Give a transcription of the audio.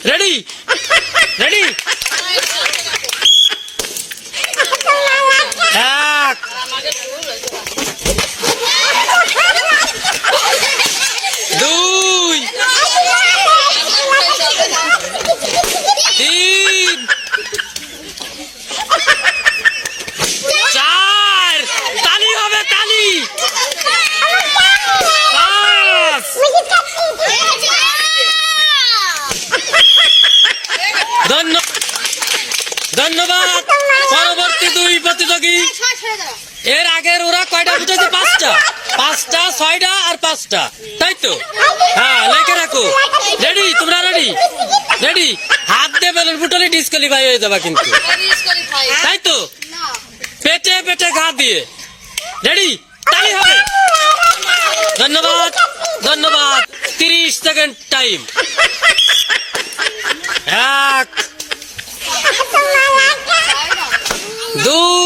ready ready এক দুই তিন চার তালি হবে তালি পাঁচ ধন্যবাদ পরবর্তী দুই প্রতিযোগী এর আগের ওরা কয়টা বুঝেছে পাঁচটা ছয়টা আর পাঁচটা তাই তো হ্যাঁ লেখে রাখো রেডি তোমরা রেডি রেডি হাত দিয়ে বেলুন ফুটলে ডিসকোয়ালিফাই হয়ে যাবা কিন্তু তাই তো পেটে পেটে ঘা দিয়ে রেডি তালি হবে ধন্যবাদ ধন্যবাদ 30 সেকেন্ড টাইম এক দুই